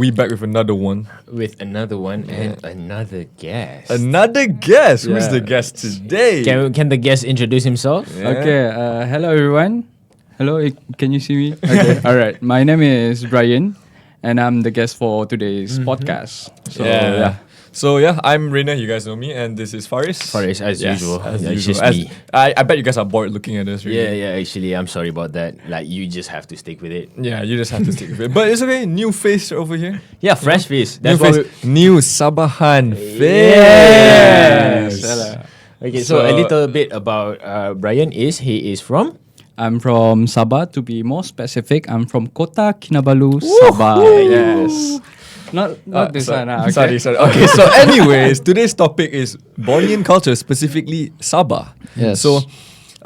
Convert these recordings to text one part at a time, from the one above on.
we back with another one. With another one and another guest. Another guest. Who's the guest today? Can the guest introduce himself? Yeah. Okay, hello everyone. Hello, can you see me? Okay, all right. My name is Brian, and I'm the guest for today's podcast. So So I'm Reina, you guys know me, and this is Faris. Faris, as usual. As Yeah, it's usual. just me. I bet you guys are bored looking at us, really. Yeah, actually, I'm sorry about that. Like, you just have to stick with it. Yeah, you just have to stick with it. But it's okay, new face over here. Yeah, fresh face. New That's what face. New Sabahan face. Yes. Hello. Okay, so a little bit about Brian he is from? I'm from Sabah. To be more specific, I'm from Kota Kinabalu, Sabah. Yes. Not this one. Okay. Sorry. Okay, so anyways, today's topic is Bornean culture, specifically Sabah. Yes. So,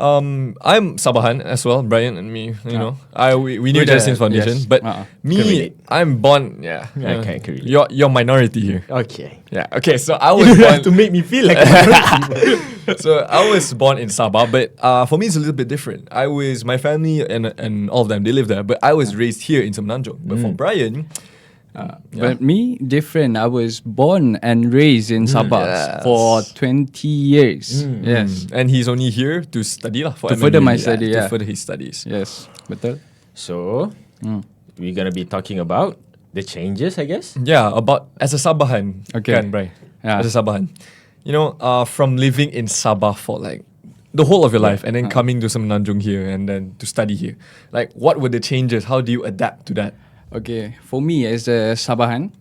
I'm Sabahan as well, Brian and me. You know, we knew We're each other since foundation, yes. but Can me, relate. I'm born. Yeah, Okay, can relate. you're minority here. Okay. Yeah. Okay. So I was born. make me feel like So I was born in Sabah, but for me it's a little bit different. My family and all of them, they live there, but I was raised here in Semenanjung. But for Brian, But me, different. I was born and raised in Sabah Yes. for 20 years. Yes. and he's only here to study lah, for To further MNU, my study, to yeah. further his studies. Yes. Betul? So, we're gonna be talking about the changes, I guess. Yeah, about as a Sabahan, Okay. kan, Bri? Yeah. As a Sabahan, you know, from living in Sabah for like the whole of your life, and then coming to Semenanjung here, and then to study here, like what were the changes? How do you adapt to that? Okay, for me as a Sabahan,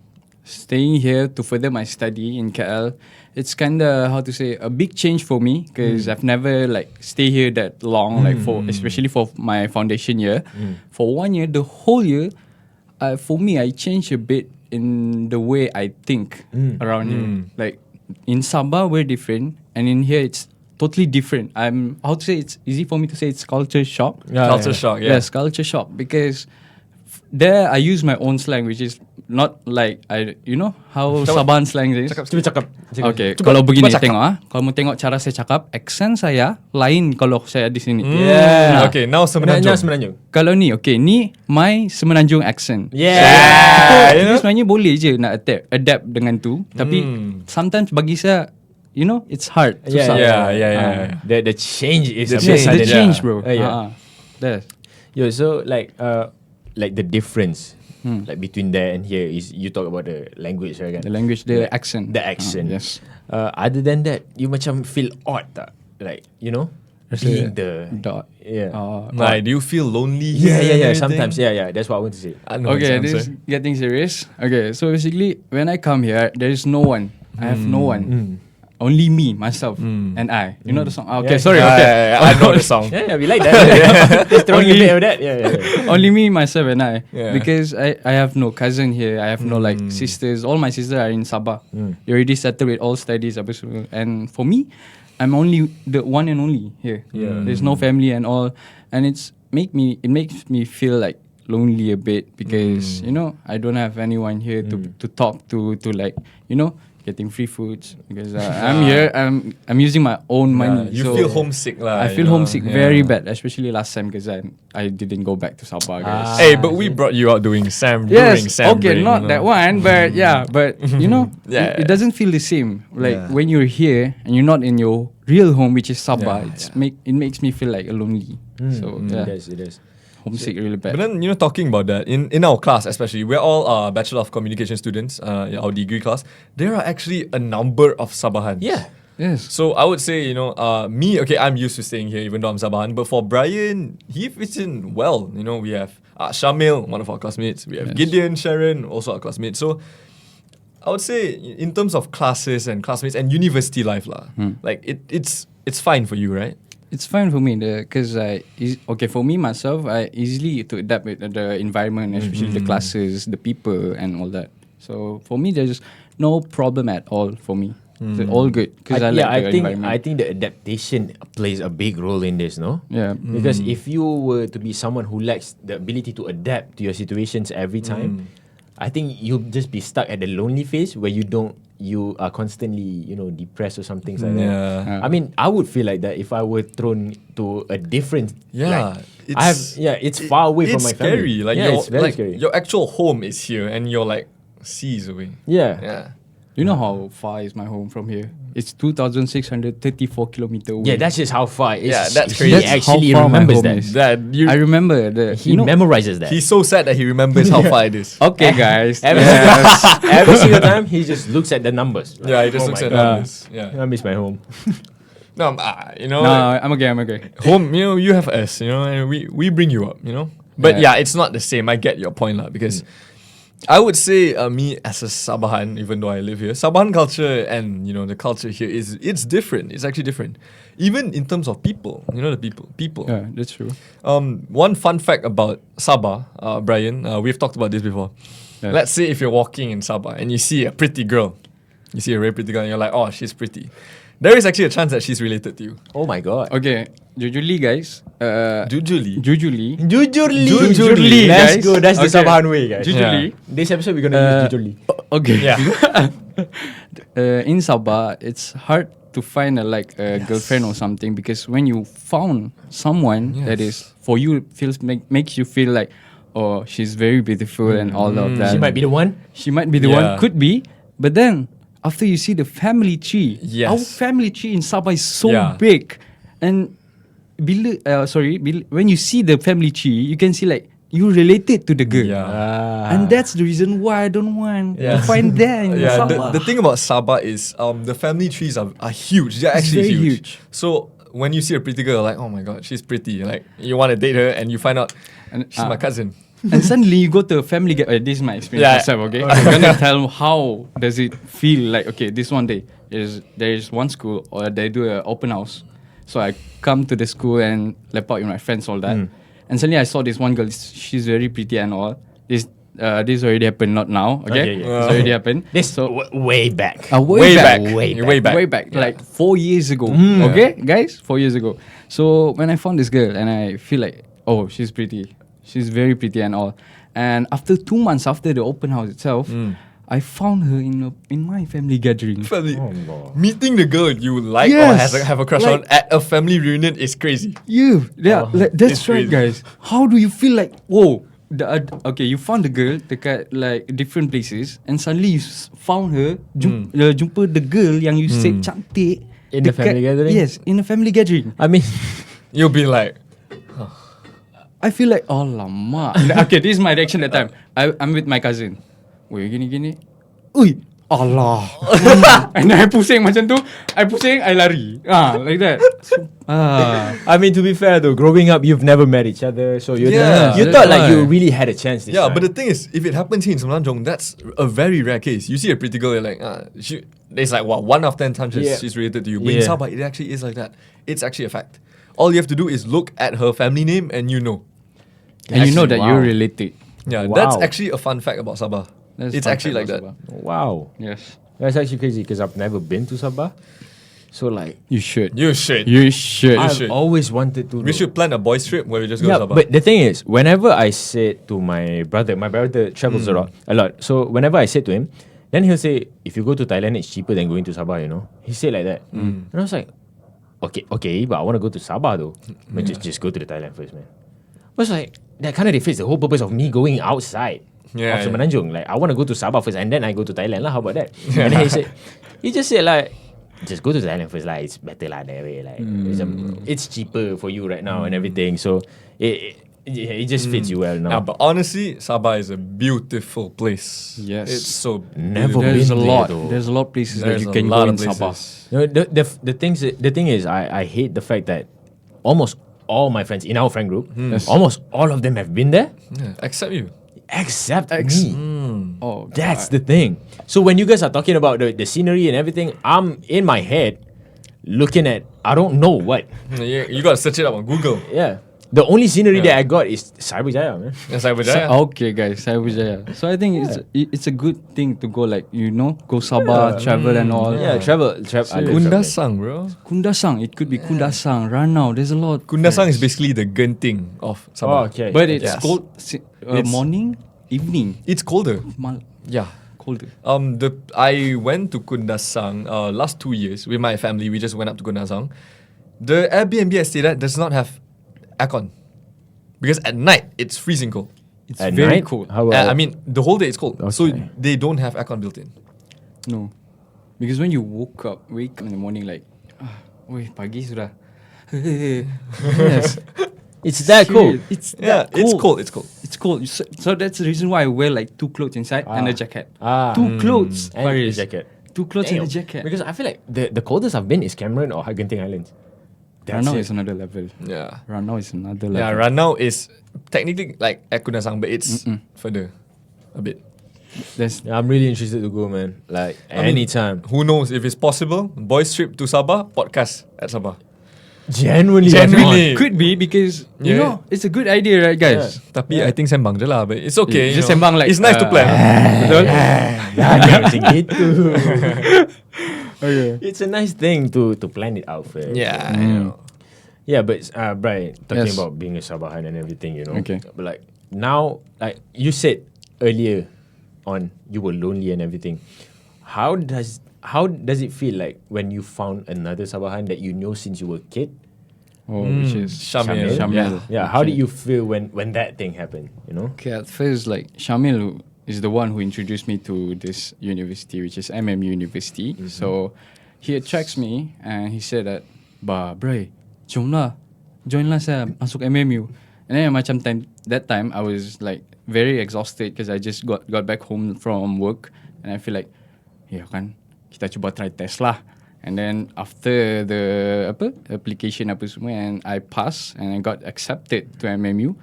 staying here to further my study in KL, it's kind of, how to say, a big change for me because I've never like stay here that long, like especially for my foundation year. For 1 year, the whole year, for me, I changed a bit in the way I think around here. Like in Sabah, we're different, and in here, it's totally different. How to say, it's easy for me to say it's culture shock. Culture shock, yeah. Yes, culture shock because there I use my own slang, which is not like you know how Sabahan slang is. Cakap. Okay, kalau begini tengok kalau mau tengok cara saya cakap, accent saya lain kalau saya di sini. Yeah. Okay, now Semenanjung. Semenanjung. Kalau ni, okay, ni my Semenanjung accent. Yeah. Kita sebenarnya boleh je nak adapt dengan tu, tapi sometimes bagi saya, you know, it's hard. Susah. Yeah. The change is The a bit change. sudden. The change, bro. Yeah. That's Yo, so like the difference like between there and here is you talk about the language, right? the language, the accent. The accent. Yes. Other than that, you macam feel odd tak? Like, you know, being the Dot. yeah. Like, do you feel lonely? here and Yeah. everything? Sometimes, yeah. That's what I want to say. I know Okay, his this answer. is getting serious. Okay, so basically, when I come here, there is no one. I have no one. Only me, myself, and I. You know the song? Okay, Yeah. sorry. Okay, I know the song. Yeah, we like that. Just throwing a bit of that. Yeah. Only me, myself, and I. Yeah. Because I have no cousin here. I have no like sisters. All my sisters are in Sabah. They already settled with all studies. Apa semua. And for me, I'm only the one and only here. Yeah. There's no family and all. And it makes me feel like lonely a bit because you know I don't have anyone here to talk to like, you know, getting free foods because I'm here. I'm using my own money. You so feel homesick lah. I feel homesick very bad, especially last time because I didn't go back to Sabah, guys. Hey, but we brought you out doing Sam. Yes, during Sam okay, break, not you that know. one, but yeah, but you know, Yeah. it doesn't feel the same. Like when you're here and you're not in your real home, which is Sabah, it makes me feel like lonely. So yeah, It is. homesick really bad. But then, you know, talking about that, in our class especially, we're all Bachelor of Communication students, our degree class. There are actually a number of Sabahans. Yeah. Yes. So I would say, you know, I'm used to staying here even though I'm Sabahan. But for Brian, he fits in well. You know, we have Shamil, one of our classmates. We have Gideon, Sharon, also our classmates. So I would say in terms of classes and classmates and university life, like it's fine for you, right? It's fine for me because for me myself, I easily to adapt with the environment, especially the classes, the people, and all that. So for me, there's no problem at all for me. It's all good because I like the environment. I think the adaptation plays a big role in this, no? Yeah. Because if you were to be someone who lacks the ability to adapt to your situations every time, I think you'll just be stuck at the lonely phase where you are constantly, you know, depressed or something like that. I mean, I would feel like that if I were thrown to a different. It's far away from my family. Scary. Like it's very scary. Your actual home is here, and you're like seas away. Yeah. Yeah. You know how far is my home from here? It's 2,634 kilometer away. Yeah, that's just how far. Yeah, that's He crazy. actually How far my remembers home that. is. That I remember the. He memorizes that. he's so sad that he remembers how far it is. Okay, guys. Every, Yes. every single time, he just looks at the numbers. Like, Yeah, he just oh looks my at God, numbers. Yeah. I miss my home. No, you know, No, I'm okay. home. You know, you have us. You know, and we bring you up. You know, but Yeah. yeah, it's not the same. I get your point, lah. Because I would say me as a Sabahan, even though I live here, Sabahan culture and the culture here it's different. It's actually different, even in terms of people. You know, the people. Yeah, that's true. One fun fact about Sabah, Brian, we've talked about this before. Yeah. Let's say if you're walking in Sabah and you see a pretty girl, you see a very pretty girl, and you're like, oh, she's pretty. There is actually a chance that she's related to you. Oh my God. Okay, usually guys. Usually. Usually. Jujurli. Let's guys. go. That's the Okay. Sabahan way, guys. Jujurli. This episode, we're going to use Jujurli. Okay. Yeah. In Sabah, it's hard to find a girlfriend or something because when you found someone that is for you makes you feel like, oh, she's very beautiful and all of that. She might be the one. She might be the Yeah. one, could be, but then after you see the family tree, Yes. our family tree in Sabah is so Yeah. big, and when you see the family tree, you can see like you related to the girl. Yeah. And that's the reason why I don't want to Yes. find that in Yeah, Sabah. the thing about Sabah is the family trees are huge. They're actually very huge. huge. So when you see a pretty girl, like, oh my god, she's pretty. Like you want to date her, and you find out And, she's my cousin. And suddenly you go to a family this is my experience Yeah. myself, okay? I'm gonna tell how does it feel like, okay, this one day there is one school or they do an open house. So I come to the school and lap out with my friends, all that. And suddenly I saw this one girl, she's very pretty and all. This already happened, not now, okay? Okay, yeah. It's already happened. This so way back. way back. Way back. Way back, like 4 years ago. Okay, guys, 4 years ago. So when I found this girl and I feel like, oh, she's pretty. She's very pretty and all. And after 2 months after the open house itself, I found her in my family gathering. Family. Oh, no. Meeting the girl you like or Yes. have a crush on Like- at a family reunion is crazy. Yeah, that's It's right, crazy. guys. How do you feel like, whoa, okay, you found the girl dekat like different places and suddenly you found her, jumpa the girl yang you said cantik In the family gathering? Yes, in a family gathering. I mean, You'll be like, I feel like, oh lama. Okay, this is my reaction that time. I'm with my cousin. Weh, gini. Ui, Allah. And then I pusing macam tu. I lari. Like that. I mean, to be fair though, growing up, you've never met each other, so you Yeah, you that's thought like you why. really had a chance. This yeah, time. but the thing is, if it happens here in Semenanjung, that's a very rare case. You see a pretty girl, you're like, it's like, what, 1 out of 10 times she's related to you. But in Yeah. Sabah, it actually is like that. It's actually a fact. All you have to do is look at her family name and you know. And you know that Actually, you're wow. related. Yeah, Wow. that's actually a fun fact about Sabah. That's It's fun actually like fact that. about Sabah. Wow, Yes. that's actually crazy because I've never been to Sabah. So like, You should. You should. You should. I've should. always wanted to. We though. should plan a boys trip where we just go Yeah, to Sabah. but the thing is, whenever I said to my brother travels a lot. So whenever I said to him, then he'll say, if you go to Thailand, it's cheaper than going to Sabah, you know. He said like that. And I was like, okay, but I want to go to Sabah though. But just go to the Thailand first, man. I was like, that kind of defeats the whole purpose of me going outside Yeah, of Semenanjung. Like, I want to go to Sabah first and then I go to Thailand lah. How about that? And then he just said like, just go to Thailand first lah. It's better lah that way. Like, it's cheaper for you right now and everything. So it just fits you well now. Yeah, but honestly, Sabah is a beautiful place. Yes. It's so Never beautiful. There's a been lot. there, though. There's a lot of places There's that you a can lot go in of Sabah. places. You know, the thing is, I hate the fact that almost all my friends in our friend group, almost all of them have been there, Yeah, except you. except me. Oh, That's the thing. So when you guys are talking about the scenery and everything, I'm in my head looking at I don't know what. You gotta search it up on Google. Yeah. The only scenery Yeah. that I got is Cyberjaya, man. Yes, I would. Yeah. Okay, guys, Cyberjaya. So I think it's a good thing to go, like, go Sabah, travel and all. Yeah, travel. I love traveling. Kundasang, bro. Kundasang. It could be Kundasang, Ranau. There's a lot. Kundasang is basically the Genting of Sabah. Oh, okay. But it's Yes. cold. It's- Morning, evening, It's colder. Yeah. colder. I went to Kundasang last 2 years with my family. We just went up to Kundasang. The Airbnb I stayed at does not have aircon because at night it's freezing cold. It's At very night? cold. How about I mean, the whole day it's cold, so Okay. they don't have aircon built in. No. Because when you wake up in the morning like, woi, pagi sudah. Yes. it's that cold? It's Yeah, that it's cold. It's cold. It's cold. So that's the reason why I wear like 2 clothes inside and a jacket. Two clothes. And a Faris. jacket. 2 clothes and a Damn. jacket. Because I feel like the coldest I've been is Cameron or Genting Islands. Ranau is another level. Yeah. Ranau is another level. Yeah, Ranau is technically like Ekunasang, but it's further a bit. There's Yeah, I'm really interested to go, man. Like I mean, anytime. Who knows if it's possible? Boys trip to Sabah, podcast at Sabah. Genuinely. Genuinely. could be because you Yeah. know it's a good idea, right, guys? Tapi I think sembang je lah, but it's okay. Just you know. sembang like, it's nice to plan. Betul? Jangan macam gitu. Okay. It's a nice thing to plan it out first. Yeah, you know. Yeah, but Brian, talking Yes. about being a Sabahan and everything, you know. Okay. But like now, like you said earlier on, you were lonely and everything. How does it feel like when you found another Sabahan that you know since you were a kid? Oh, which is Shamil. Shamil. Yeah. How did you feel when that thing happened? You know. Okay, at first, like Shamil is the one who introduced me to this university, which is MMU University. So he attracts me, and he said that, "Bah, bray, jom lah, join lah saya masuk MMU." And then macam that time I was like very exhausted because I just got back home from work, and I feel like, ya kan, kita cuba try test lah. And then after the application apa semua, and I passed and I got accepted to MMU,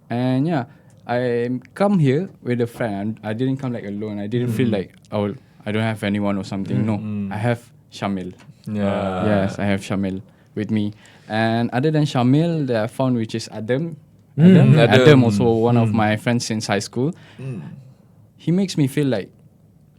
and yeah, I come here with a friend. I didn't come like alone. I didn't feel like I don't have anyone or something. No, I have Shamil. Yeah. Yes, I have Shamil with me. And other than Shamil, that I found which is Adam. Adam also one of my friends since high school. He makes me feel like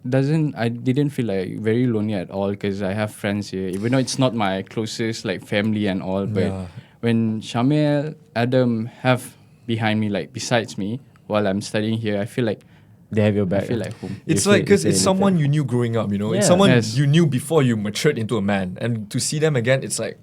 I didn't feel like very lonely at all because I have friends here, even though it's not my closest like family and all. But when Shamil, Adam have behind me, like besides me while I'm studying here, I feel like They have your I back. feel like home. It's You like feel- because you it's feel someone you knew growing up, you know. It's Yeah. someone Yes. you knew before you matured into a man, and to see them again, it's like,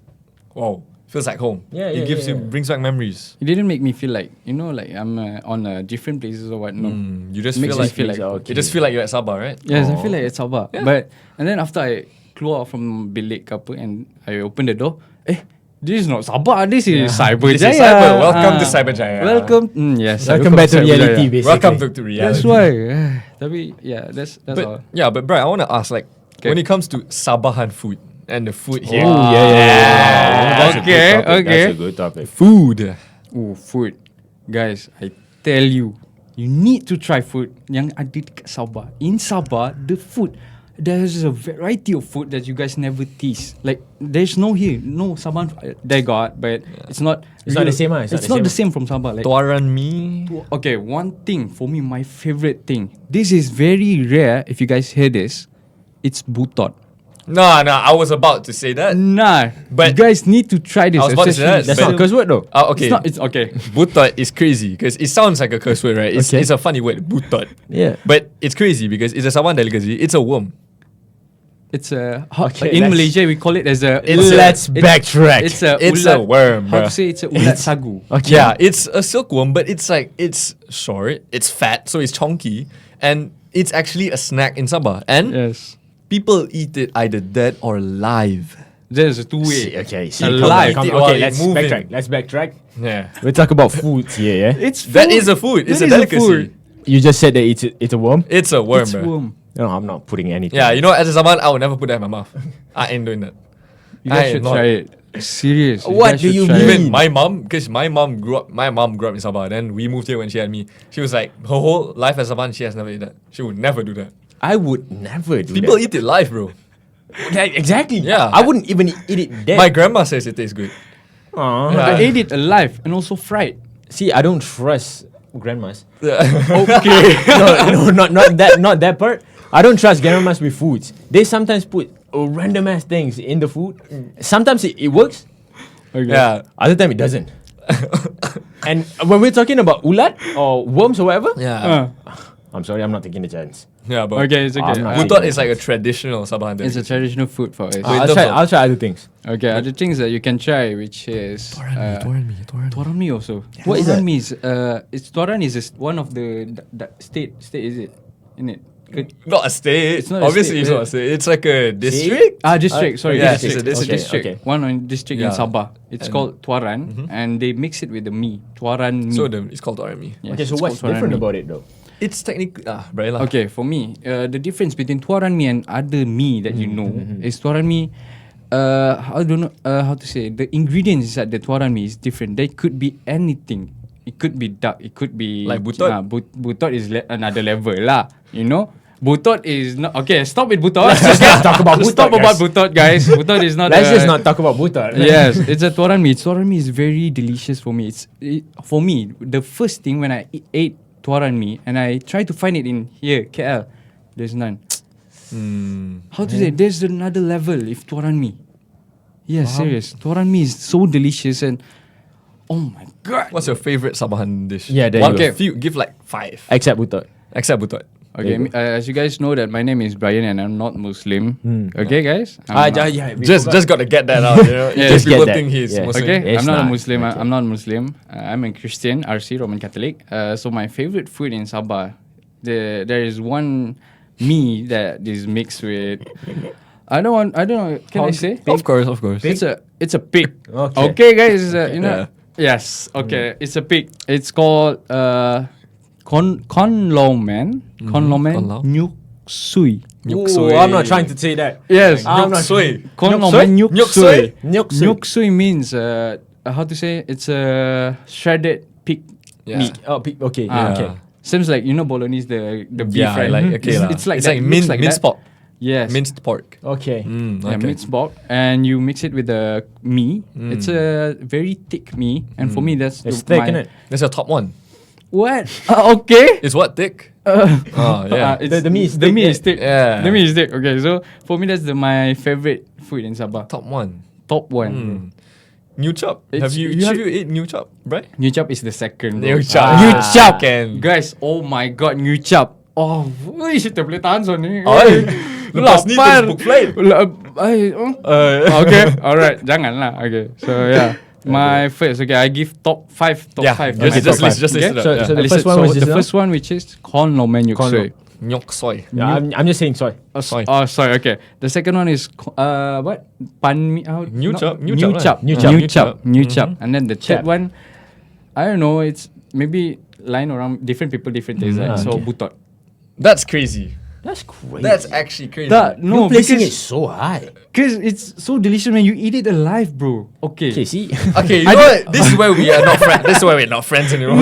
wow, feels like home. Yeah, it yeah, gives yeah, you yeah. brings back memories. It didn't make me feel like like I'm on different places or what. No, You just Makes feel me like feel like okay. you just feel like you're at Sabah, right? yes, I Oh. feel like it's Sabah. But and then after I keluar from bilik ke apa and I open the door, this is not Sabah. This is Cyberjaya. This is Cyber. Welcome to Cyberjaya. Welcome. Yes. Welcome back to reality, Cyberjaya. basically. Welcome to reality. That's why. Tapi yeah, that's all. But yeah, but Brian, I want to ask, like, Okay. when it comes to Sabahan food and the food here, Oh, yeah. That's a good Okay, topic. okay. That's a good topic. food. Oh, food. Guys, I tell you, you need to try food yang ada dekat Sabah. In Sabah, the food, there's a variety of food that you guys never taste. Like, there's no Sabah, they got, but it's not. It's not the same, ah. It's not the same from Sabah. Like, Tuaran mi. okay, one thing for me, my favorite thing. This is very rare. If you guys hear this, it's butot. Nah, I was about to say that. Nah, But you guys need to try this. I was about to say that, especially- That's but- not a curse word though. Okay. It's okay. Butot is crazy because it sounds like a curse word, right? It's, Okay. it's a funny word, butot. Yeah. But it's crazy because it's a Sabahan delicacy. It's a worm. It's a Okay, in let's- Malaysia we call it as a. Let's backtrack. It's a It's ulat, a worm, How bruh. to say it's a ulat sagu? Okay. Yeah, it's a silkworm, but it's like, it's short, it's fat, so it's chunky, and it's actually a snack in Sabah. And Yes. people eat it either dead or live. There's a two-way. Okay. Alive. Okay, let's Moving. backtrack. Let's backtrack. Yeah. We talk about foods here, yeah? It's That food. is a food. It's a That is delicacy. food. You just said that it's a worm? It's a worm, It's bro. worm. No, I'm not putting anything. Yeah, you know, as a Sabahan, I would never put that in my mouth. I ain't doing that. You I guys am should not. try it. Serious. What guys do should you try it. mean? Even my mom, because my mom grew up in Sabah. Then we moved here when she had me. She was like, her whole life as Sabahan, she has never eaten that. She would never do that. I would never do People that. eat it live, bro. Exactly. Yeah. I wouldn't even eat it dead. My grandma says it tastes good. Aw. Yeah. I ate it alive and also fried. See, I don't trust grandmas. Okay. no, not that part. I don't trust grandmas with foods. They sometimes put random ass things in the food. Sometimes it works. Okay. Yeah. Other time it doesn't. And when we're talking about ulat or worms or whatever, Yeah. I'm sorry, I'm not taking the chance. Yeah, but Okay, it's okay. I'm not butot is like a traditional Sabahan It's a delicacy. traditional food for us. Wait, I'll terms try. of- I'll try other things. Okay, other things that you can try, which is Tuaran mi also. What is Tuaran that? mi is it's Tuaran is one of the state is it? In it. Not a state. It's not a Obviously, state, it's yeah. not a state. It's like a district. District. Sorry, yeah, district. it's a Okay, district. district. One on district in Yeah. Sabah. It's And- called Tuaran, and they mix it with the mi. Tuaran mi. So it's called Tuaran. Yes, Okay, so it's what's called Tuaran different mi. about it though? It's technically Brian lah. Okay, for me, the difference between Tuaran mi and other mi that you know is Tuaran mi. I don't know how to say. The ingredients inside the Tuaran mi is different. They could be anything. It could be duck. It could be Like butot? Butot is another level lah. You know. Butot is not okay. Stop with butot. Let's just talk about butot, Stop about guys. butot, guys. Butot is not. Let's just not talk about butot. Yes, it's a Tuaran mi. Tuaran mi is very delicious for me. For me, the first thing when I ate Tuaran mi and I try to find it in here, KL, there's none. How to say? There's another level if Tuaran mi. Yes, serious. Tuaran mi is so delicious and oh my god. What's your favorite Sabahan dish? Yeah, there One, you go. few, give like 5. Except butot. Except butot. Okay, as you guys know that my name is Brian and I'm not Muslim. Okay, guys. We Just got to get that out. You know? Yeah, In case just get people that. think he's Yeah. Muslim. Okay, It's I'm not a not. Muslim. Okay. I'm not Muslim. I'm a Christian, RC, Roman Catholic. So my favorite food in Sabah, there is one meat that is mixed with. I don't know. Can I say? Of course. It's a pig. Okay. Okay, guys. You know. Yes. Okay. It's a pig. It's called Konlomen. Konlomen Konlau. Nyuk Sui. Nyuk Ooh, sui. I'm not trying to say that. Yes. I'm Nyuk not sui. Konlomen Nyuk Nyuk Sui. sui? Nyuk sui. Nyuk Sui means how to say? It's a shredded pig Yeah. meat. Oh, okay. Ah. Okay. Seems like bolognese, the beef, Yeah, right? like okay lah. It's like it's that. like Looks minced that. pork. Yes. Minced pork. Okay. Yeah, Okay. minced pork, and you mix it with the mee. It's a very thick mee, and for me that's It's thick, innit? That's your top one. What? Okay. It's what thick? Yeah. It's The mee is the thick, mee yeah. is thick. Yeah. The mee is thick. Okay, so for me that's my favorite food in Sabah. Top one. Top one. New chop. It's- Have you ate new chop, right? New chop is the second. bro. New chop. New chop. Can. Guys, oh my god, new chop. Oh, wish kita boleh tahan so ni. Ay, lepas ni terus book flight. Okay, alright, janganlah. Okay, so yeah. My first, okay, I give top 5. Yeah, just list it up. So Yeah. the first one was the just first one, which is Kon Lomen Nyuk Kon Sui. Nyok soy. Yeah, I'm just saying soy. Soy. Oh, sorry. Okay, the second one is what? Pan mi. New chop, new New chop, chop. right? New New chop. chop. New chop. And then the third Chap. one, I don't know. It's maybe lying around different people, different taste. Right? So okay. butot. That's crazy. That's crazy. That's actually crazy. No, You're placing it because so high. it's so delicious when you eat it alive, bro. Okay. Okay, see? Okay, you know what? This is where we are not friends. This is why we're not friends anymore.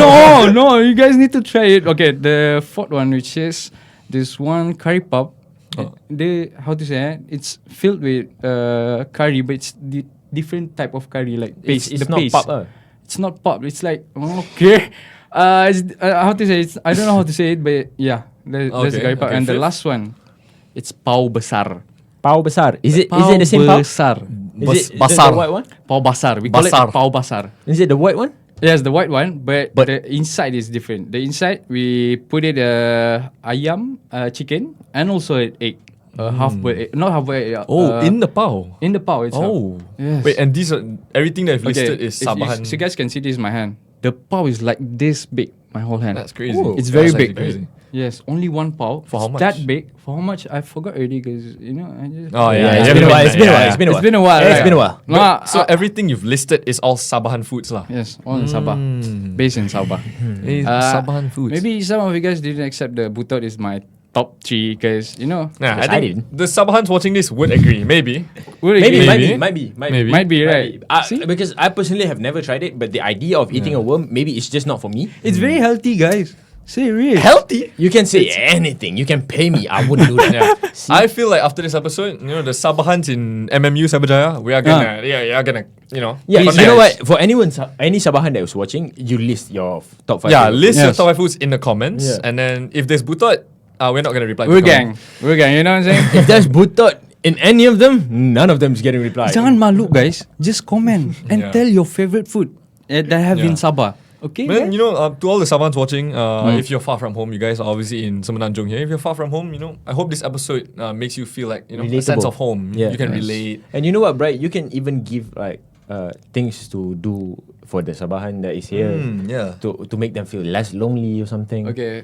No, you guys need to try it. Okay, the fourth one, which is this one curry puff. How to say? It's filled with curry, but it's different type of curry, like paste. It's the not paste. pop. It's not pop. It's like okay. How to say? I don't know how to say it, but yeah, that's Okay, curry puff. okay, And the fifth? last one, it's pau besar. Pau besar. Is it the same pau? Besar. Is it Basar. the white one? Pau basar. We call Basar. it pau basar. Is it the white one? Yes, the white one, but the inside is different. The inside we put it ayam, chicken, and also an egg, half boiled egg, not half boiled egg. In the pao. in the pau itself. Oh. Yes. Wait, and these are everything that I've listed is if Sabahan. you guys can see this is my hand. The pau is like this big, my whole hand. That's crazy. Ooh. It's very That's big. actually crazy. Yes, only one pau. For how It's much? That big. For how much? I forgot already because I just. Oh Yeah, yeah, it's been a while. It's been a while. It's been a It's while. been a while. Yeah, it's right? been a while. Nah, So everything you've listed is all Sabahan foods lah. yes, all in Sabah, based in Sabah. Sabahan foods. Maybe some of you guys didn't accept the butot is my top 3 because you know. Nah, Yes, I I think didn't. the Sabahans watching this would agree. Maybe. Maybe, Maybe. Might be right. See? Because I personally have never tried it, but the idea of eating a worm, maybe it's just not for me. It's very healthy, guys. Serious. Healthy. You can say anything. You can pay me. I wouldn't do that. Yeah. I feel like after this episode, the Sabahans in MMU Sabajaya, we are gonna, Yeah, connect. you know what? For any Sabahan that was watching, you list your top 5. Yeah, list your Yes. top 5 foods in the comments, Yeah. and then if there's butot, we're not gonna reply. to We're the comment. gang. We're gang. You know what I'm saying? If there's butot in any of them, none of them is getting replied. Jangan malu, guys. Just comment and Yeah. tell your favorite food that have in Yeah. Sabah. Okay. But then, guys? you know, to all the Sabahans watching, if you're far from home, you guys are obviously in Semenanjung here. If you're far from home, you know, I hope this episode makes you feel like, you know, a sense Relatable. of home. Yeah. You can Yes. relate. And you know what, Bright? You can even give like things to do for the Sabahan that is here Yeah. to make them feel less lonely or something. Okay.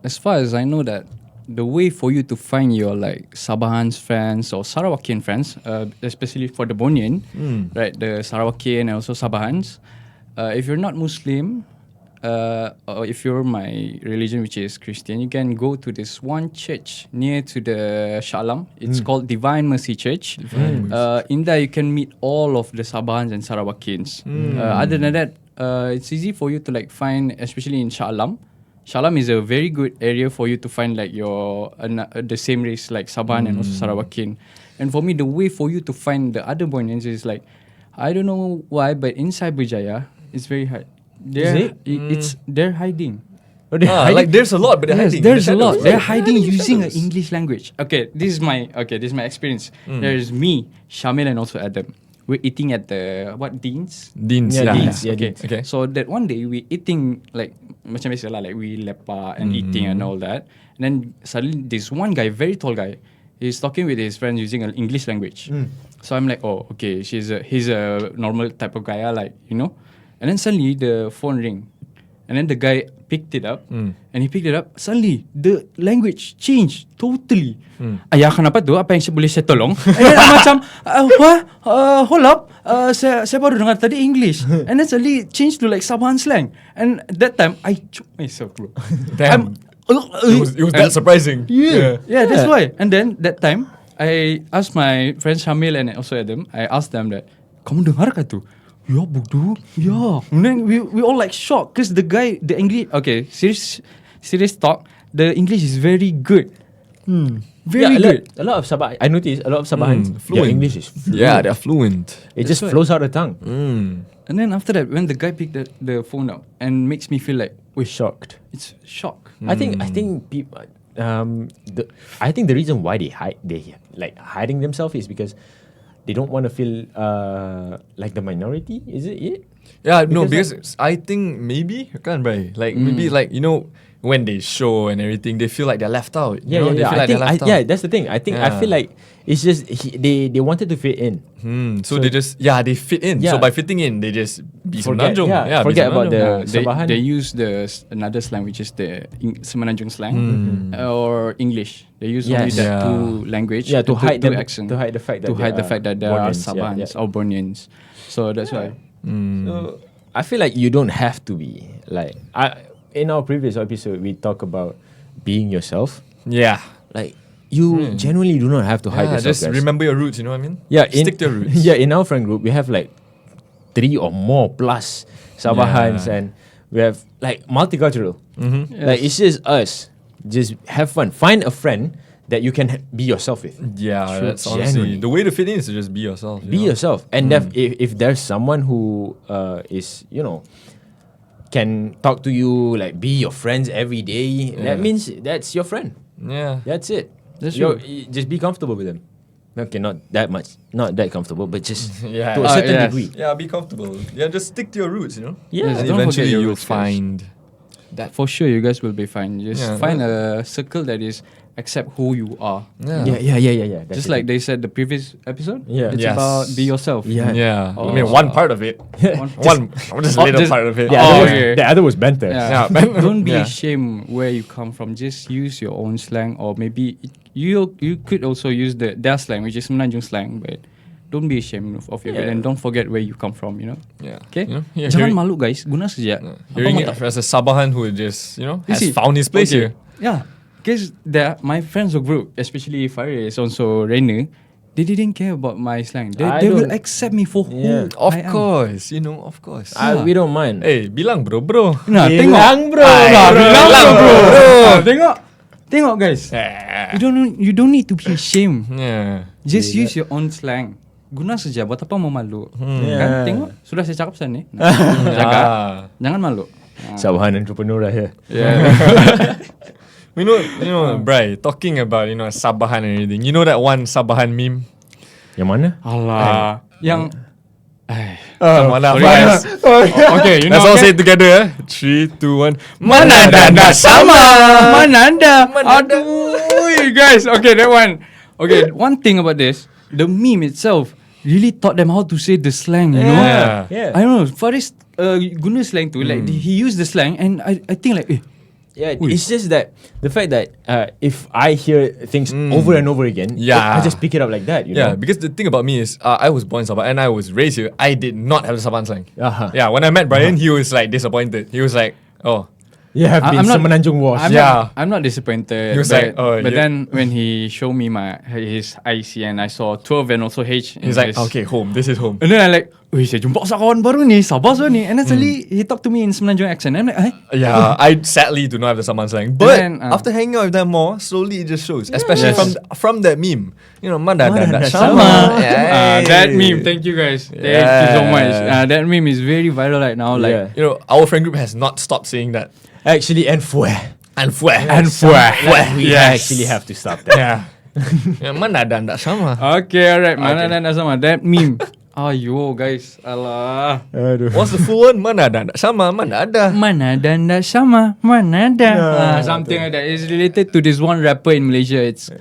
As far as I know that the way for you to find your like Sabahans friends or Sarawakian friends, especially for the Bornean, right? The Sarawakian and also Sabahans. If you're not Muslim, or if you're my religion, which is Christian, you can go to this one church near to the Shah Alam. It's called Divine Mercy Church. In there, you can meet all of the Sabahans and Sarawakians. Other than that, it's easy for you to like find, especially in Shah Alam. Shah Alam is a very good area for you to find like your the same race like Sabahan and also Sarawakian. And for me, the way for you to find the other Borneans is like, I don't know why, but in Cyberjaya, it's very hard. They're hiding. Like there's a lot, but they're hiding. There's a lot. Shadows. They're hiding using an English language. Okay, this is my experience. There's me, Shamil, and also Adam. We're eating at the Dean's. Deans, Yeah, yeah. Deans. Yeah, Okay. Deans. Okay. So that one day we eating like macam biasa lah, like we lepak and eating and all that. And then suddenly this one guy, very tall guy, he's talking with his friends using an English language. So I'm like, oh, okay, he's a normal type of guy, like, you know. And then suddenly the phone ring. And then the guy picked it up. And he picked it up. Suddenly, the language changed totally. Ayah, kenapa tu? Apa yang boleh saya tolong? And then I macam, what? Hold up. Saya baru dengar tadi English. And then suddenly it changed to like Sabahan slang. And that time, I choked myself, bro. Damn. It was that surprising. Yeah, that's why. And then that time, I asked my friends Shamil and also Adam, I asked them that, kamu dengar kah tu? Ya, bodoh. Ya. And then we all like shocked because the guy, the English, okay, serious talk, the English is very good. Very good. A lot of Sabah. I noticed a lot of Sabahans. Their fluent. English is fluent. Yeah, they're fluent. It just That's why. flows out of the tongue. And then after that, when the guy picked the phone up and makes me feel like, We're shocked. it's shock. I think people. I think the reason why they like hiding themselves is because they don't want to feel like the minority. Is it? Yeah, no, Because because I think maybe, can't right? Like maybe like, you know, when they show and everything, they feel like they're left out. Yeah, you know? yeah, They yeah. feel like they're left out. Yeah, that's the thing. I Yeah. feel like it's just they wanted to fit in. So they just, they fit in. Yeah. So by fitting in, they just be Forget- Semenanjung. yeah, be forget about Semenanjung. the Sabahan. They use another slang, which is the Semenanjung slang or English. They use only Yes. that Yeah. two language. Yeah, to hide two them, accent. to hide the fact that to hide the fact that there are Borneans. Sabahans or Borneans. So that's why. So I feel like you don't have to be like in our previous episode we talk about being yourself. Yeah. Like you genuinely do not have to hide Yeah, yourself. just guys. remember your roots, you know what I mean? Yeah, Stick to your roots. Yeah, in our friend group we have like 3 or more plus Sabahans Yeah. and we have like multicultural. Yes. Like it's just us. Just have fun. Find a friend that you can be yourself with. Yeah, True. that's honestly Genuinely. the way to fit in is to just be yourself. you Be know? yourself. And if there's someone who is, you know, can talk to you, like be your friends every day, Yeah. that means that's your friend. Yeah. That's it. That's Just be comfortable with them. Okay, not that much. Not that comfortable, but just Yeah. to a certain yes. degree. Yeah, be comfortable. Yeah, just stick to your roots, you know? Yeah. And don't eventually forget your you'll roots, guys. find that. For sure, you guys will be fine. Just Yeah. find a circle that is accept who you are. Yeah. That's Just the like thing. they said the previous episode. Yeah. It's Yes. about be yourself. Yeah. Yeah. Oh. I mean, one part of it. One, just a little part of it. the, Oh, other was, okay. the other was banter. Yeah. Yeah, but- Don't be yeah. ashamed where you come from. Just use your own slang, or maybe you could also use their slang, which is Semenanjung slang. But don't be ashamed of your Yeah. and don't forget where you come from. You know. Yeah. Okay. You know, yeah, Jangan hearing- malu guys. Guna saja. Hearing it as a Sabahan who just, you know, You has see, found his place here. Yeah. Because my friends of group, especially Faris, also Rainer, they didn't care about my slang. They, I they will don't- accept me for Yeah. who Of I am. course, you know, of course. We don't mind. Bilang bro. Nah, Bilang, tengok. bro. Nah, bilang bro. Ah, tengok guys. Yeah. You don't need to be ashamed. Yeah. Just use your own slang. Guna saja. Buat apa mau malu? Kan? Yeah. Tengok. Sudah saya cakap pesan ni. Nah, jaga. Jangan malu. Sabahan entrepreneur here. Yeah. You know, Bri, talking about, you know, Sabahan and everything. You know that one Sabahan meme? Yang mana? Alah. Yang Come on now, sorry, guys. Okay, you know. Let's all okay? say it together. 3, 2, 1. Manada sama. Manada. Manada. Aduh, guys. Okay, that one. Okay, one thing about this, the meme itself really taught them how to say the slang. You know. Yeah. I don't know. Faris guna slang too. Like he used the slang, and I think like. Yeah, Ui. it's just that the fact that if I hear things over and over again, Yeah. I just pick it up like that. You Yeah, know? because the thing about me is, I was born in Sabah and I was raised here. I did not have the Sabahan slang. Uh-huh. Yeah, when I met Brian, he was like disappointed. He was like, oh, You have been Semenanjung washed. I'm not disappointed. He was but, like, oh, but yeah. then when he showed me his IC and I saw 12 and also H. in he's like, his- okay, home. This is home. And then I like, wih, saya jumpa kawan baru ni, Sabah so ni. And then suddenly he talked to me in Semenanjung accent. I'm like, Yeah, I sadly do not have the Sabahan slang, but then, after hanging out with them more, slowly it just shows. Especially Yes. from that meme, you know, Manda Madada sama. sama. that meme, thank you guys. Thank you so much. That meme is very viral right now. Like, Yeah. You know, our friend group has not stopped saying that. Actually, and fue. And fue. We Yes. actually have to stop that. Yeah. Mana ada sama. okay, alright. Mana dan sama. That meme. Ayo guys, alah. What's the full one? Mana ada sama, mana ada. Mana dan sama, mana ada. Something like that. It's related to this one rapper in Malaysia. It's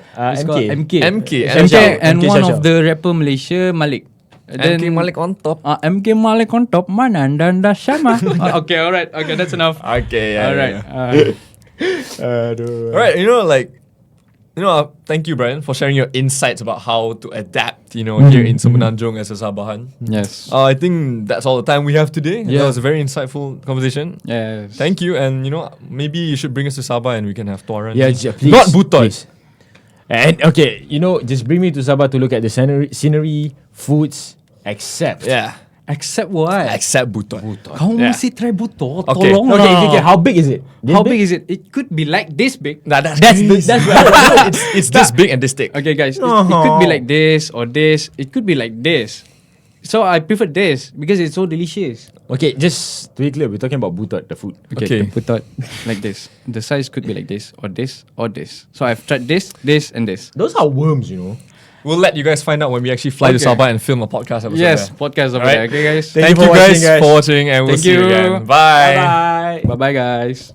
called MK. MK. MK and MK one Shashau. of the rapper Malaysia, Malik. MK Malik on top. MK Malik on top. Mana dan sama. Okay, alright. Okay, that's enough. Okay, yeah. Alright. Alright, thank you, Brian, for sharing your insights about how to adapt, here in Semenanjung as a Sabahan. Yes. I think that's all the time we have today. Yeah. That was a very insightful conversation. Yes. Thank you, and maybe you should bring us to Sabah and we can have Tuaran. Yeah, please. Not Butoy. Please. And okay, just bring me to Sabah to look at the scenery, foods, except. Yeah. Except what? Except Butoy. Kau Yeah. mesti try buto. Okay. Tolong Okay, how big is it? This How big is it? It could be like this big. Nah, that's right. it's this big and this thick. Okay, guys, it could be like this or this. It could be like this. So I prefer this because it's so delicious. Okay, just to be clear, we're talking about butot, the food. Okay. the butot like this. The size could be like this or this or this. So I've tried this, and this. Those are worms, We'll let you guys find out when we actually fly to Okay. Sabah and film a podcast episode Yes, there. podcast over Alright. there. Okay, guys. Thank Thank you you for guys watching, guys. for watching, and we'll Thank see you you. again. Bye. Bye. Bye, bye, guys.